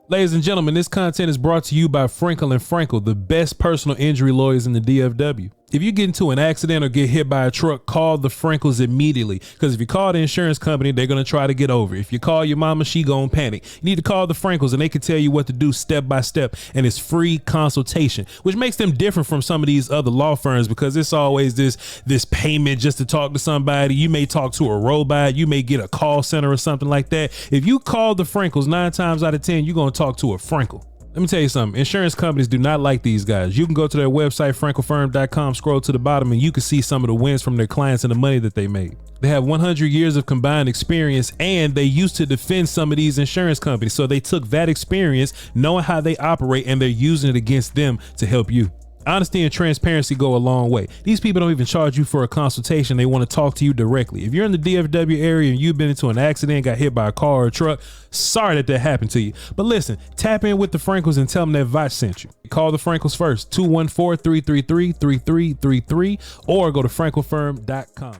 Ladies and gentlemen, this content is brought to you by Frankel and Frankel, the best personal injury lawyers in the DFW. If you get into an accident or get hit by a truck, call the Frankels immediately. Because if you call the insurance company, they're going to try to get over it. If you call your mama, she going to panic. You need to call the Frankels and they can tell you what to do step by step. And it's free consultation, which makes them different from some of these other law firms because it's always this payment just to talk to somebody. You may talk to a robot. You may get a call center or something like that. If you call the Frankels, 9 times out of 10, you're going to talk to a Frankel. Let me tell you something. Insurance companies do not like these guys. You can go to their website, frankelfirm.com, scroll to the bottom, and you can see some of the wins from their clients and the money that they made. They have 100 years of combined experience, and they used to defend some of these insurance companies. So they took that experience, knowing how they operate, and they're using it against them to help you. Honesty and transparency go a long way. These people don't even charge you for a consultation. They want to talk to you directly. If you're in the DFW area and you've been into an accident, got hit by a car or a truck, sorry that happened to you. But listen, tap in with the Frankels and tell them that Voch sent you. Call the Frankels first, 214-333-3333, or go to frankelfirm.com.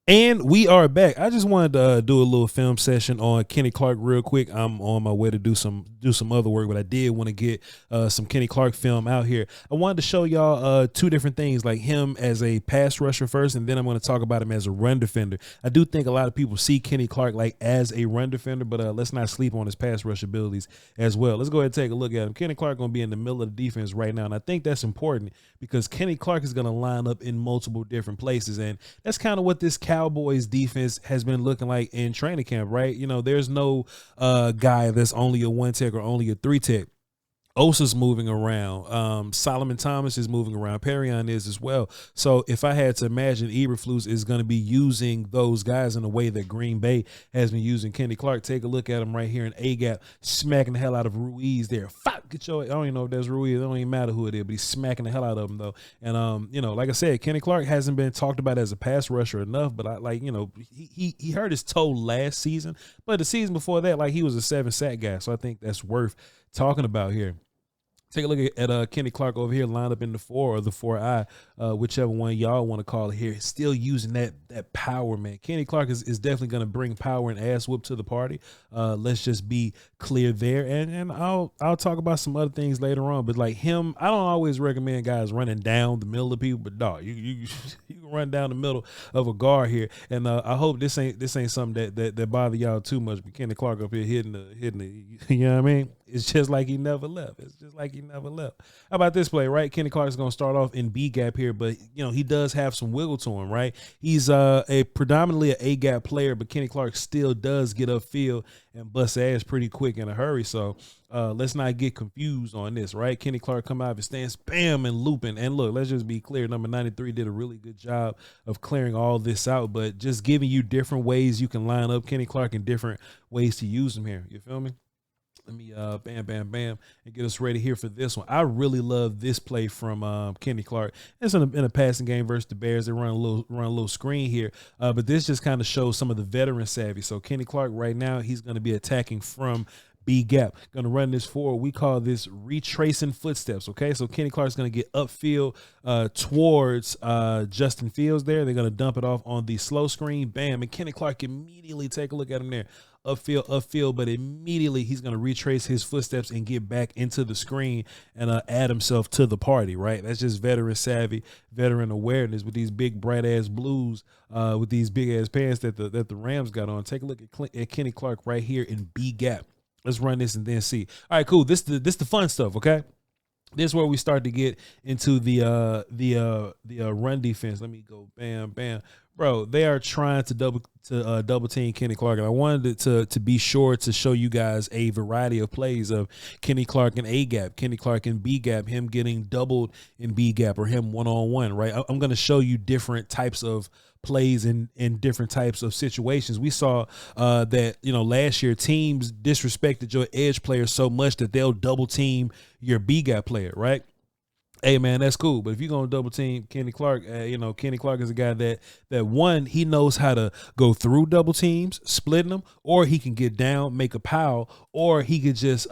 And we are back. I just wanted to do a little film session on Kenny Clark real quick. I'm on my way to do some other work, but I did want to get some Kenny Clark film out here. I wanted to show y'all 2 different things, like him as a pass rusher first, and then I'm going to talk about him as a run defender. I do think a lot of people see Kenny Clark like as a run defender, but let's not sleep on his pass rush abilities as well. Let's go ahead and take a look at him. Kenny Clark going to be in the middle of the defense right now, and I think that's important because Kenny Clark is going to line up in multiple different places, and that's kind of what this Cowboys defense has been looking like in training camp, right? You know, there's no guy that's only a 1 tech or only a 3 tech. Osa's moving around. Solomon Thomas is moving around. Perrion is as well. So if I had to imagine, Eberflus is going to be using those guys in a way that Green Bay has been using Kenny Clark. Take a look at him right here in A-gap, smacking the hell out of Ruiz there. Fuck, get your, I don't even know if that's Ruiz. It don't even matter who it is, but he's smacking the hell out of him though. And you know, like I said, Kenny Clark hasn't been talked about as a pass rusher enough, but he hurt his toe last season, but the season before that, like he was a 7-sack guy. So I think that's worth talking about here. Take a look at Kenny Clark over here, lined up in the 4 or the 4I, whichever one y'all want to call it here. Still using that power, man. Kenny Clark is definitely going to bring power and ass whoop to the party. Let's just be clear there. And I'll talk about some other things later on. But like him, I don't always recommend guys running down the middle of people. But dog, you can run down the middle of a guard here. And I hope this ain't something that bother y'all too much. But Kenny Clark up here hitting the you know what I mean? It's just like he never left. It's just like he never left. How about this play, right? Kenny Clark is going to start off in B gap here, but you know he does have some wiggle to him, right? He's a predominantly an A gap player, but Kenny Clark still does get upfield and bust ass pretty quick in a hurry. So let's not get confused on this, right? Kenny Clark come out of his stance, bam, and looping. And look, let's just be clear. Number 93 did a really good job of clearing all this out, but just giving you different ways you can line up Kenny Clark and different ways to use him here. You feel me? Let me bam, and get us ready here for this one. I really love this play from Kenny Clark. It's in a passing game versus the Bears. They run a little screen here, but this just kind of shows some of the veteran savvy. So Kenny Clark right now, he's going to be attacking from B gap. Going to run this forward. We call this retracing footsteps. Okay, so Kenny Clark's going to get upfield towards Justin Fields there. They're going to dump it off on the slow screen. Bam, and Kenny Clark immediately, take a look at him there. Upfield, but immediately he's going to retrace his footsteps and get back into the screen and add himself to the party, right? That's just veteran savvy, veteran awareness with these big bright ass blues, with these big ass pants that the Rams got on. Take a look at Kenny Clark right here in B gap. Let's run this and then see. All right, cool. This the fun stuff, okay? This is where we start to get into the run defense. Let me go bam. Bro, they are trying to double team Kenny Clark, and I wanted to be sure to show you guys a variety of plays of Kenny Clark in A gap, Kenny Clark in B gap, him getting doubled in B gap, or him one-on-one, right? I'm going to show you different types of plays in different types of situations. We saw that, you know, last year teams disrespected your edge player so much that they'll double team your B gap player, right? Hey man, that's cool. But if you're gonna double team Kenny Clark, you know, Kenny Clark is a guy that one, he knows how to go through double teams, splitting them, or he can get down, make a pile, or he could just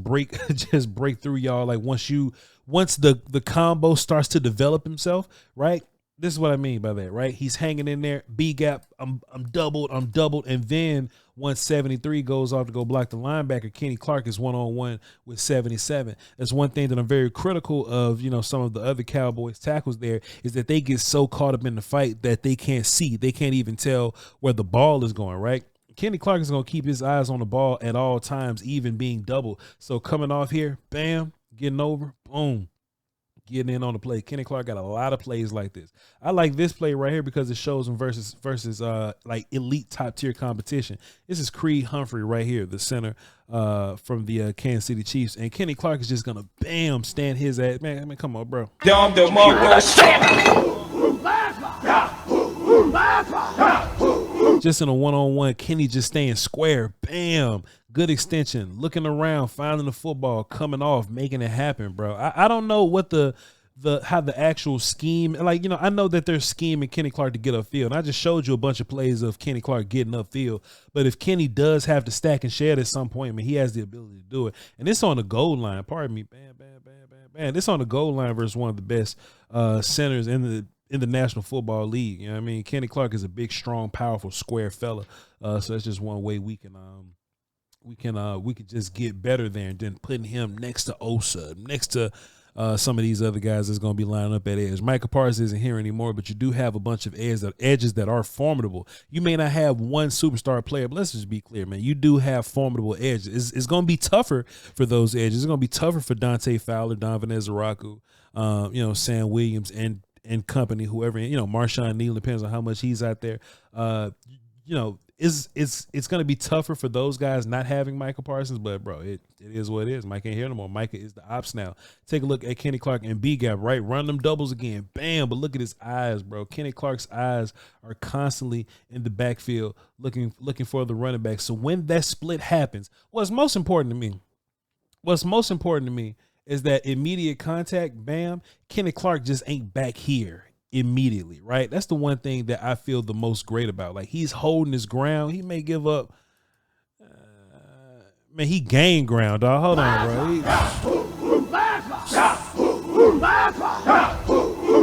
break through y'all. Like once the combo starts to develop himself, right? This is what I mean by that, right? He's hanging in there. B gap, I'm doubled, and then once 73 goes off to go block the linebacker, Kenny Clark is 1-on-1 with 77. That's one thing that I'm very critical of, some of the other Cowboys tackles there, is that they get so caught up in the fight that they can't see. They can't even tell where the ball is going, right? Kenny Clark is going to keep his eyes on the ball at all times, even being doubled. So coming off here, bam, getting over, boom, getting in on the play. Kenny Clark got a lot of plays like this. I like this play right here because it shows him versus like elite top tier competition. This is Creed Humphrey right here, the center from the Kansas City Chiefs, and Kenny Clark is just gonna bam stand his ass. Man, come on, bro. Just in a one-on-one, Kenny just staying square. Bam. Good extension. Looking around, finding the football, coming off, making it happen, bro. I don't know what how the actual scheme, I know that they're scheming Kenny Clark to get upfield. And I just showed you a bunch of plays of Kenny Clark getting upfield. But if Kenny does have to stack and shed at some point, he has the ability to do it. And it's on the goal line. Pardon me. Bam, bam, bam, bam, bam. This on the goal line versus one of the best centers in the National Football League. You know what I mean? Kenny Clark is a big, strong, powerful, square fella. So that's just one way we can just get better there, and then putting him next to Osa, next to some of these other guys that's going to be lining up at edge. Micah Parsons isn't here anymore, but you do have a bunch of edges that are formidable. You may not have one superstar player, but let's just be clear, man. You do have formidable edges. It's going to be tougher for those edges. It's going to be tougher for Dante Fowler, Donovan Ezeraku, Sam Williams, and company, whoever, Marshawn Neal, depends on how much he's out there. It's going to be tougher for those guys not having Micah Parsons, but bro, it is what it is. Mike ain't here no more. Micah is the ops now. Take a look at Kenny Clark and B gap, right? Run them doubles again. Bam. But look at his eyes, bro. Kenny Clark's eyes are constantly in the backfield looking for the running back. So when that split happens, what's most important to me is that immediate contact, bam, Kenny Clark just ain't back here immediately, right? That's the one thing that I feel the most great about. Like, he's holding his ground. He may give up. He gained ground, dog. Hold on, bro.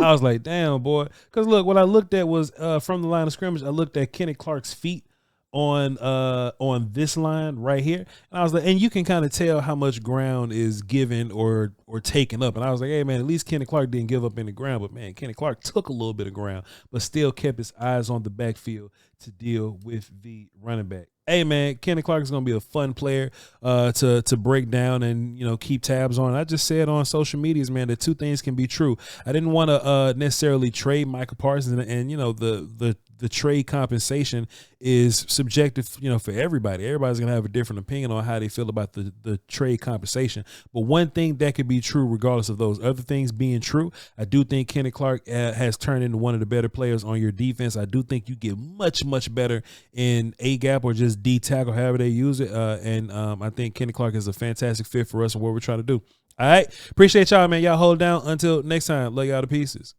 I was like, damn, boy. Because, look, what I looked at was from the line of scrimmage, I looked at Kenny Clark's feet on this line right here, and I was like, and you can kind of tell how much ground is given or taken up, and I was like, hey man, at least Kenny Clark didn't give up any ground, but man, Kenny Clark took a little bit of ground, but still kept his eyes on the backfield to deal with the running back. Hey man, Kenny Clark is going to be a fun player to break down and keep tabs on. I just said on social medias, man, that two things can be true. I didn't want to necessarily trade Micah Parsons, and the trade compensation is subjective, for everybody. Everybody's going to have a different opinion on how they feel about the trade compensation. But one thing that could be true, regardless of those other things being true, I do think Kenny Clark has turned into one of the better players on your defense. I do think you get much, much better in A-gap or just D-tackle, however they use it. And I think Kenny Clark is a fantastic fit for us and what we're trying to do. All right. Appreciate y'all, man. Y'all hold down. Until next time. Love y'all to pieces.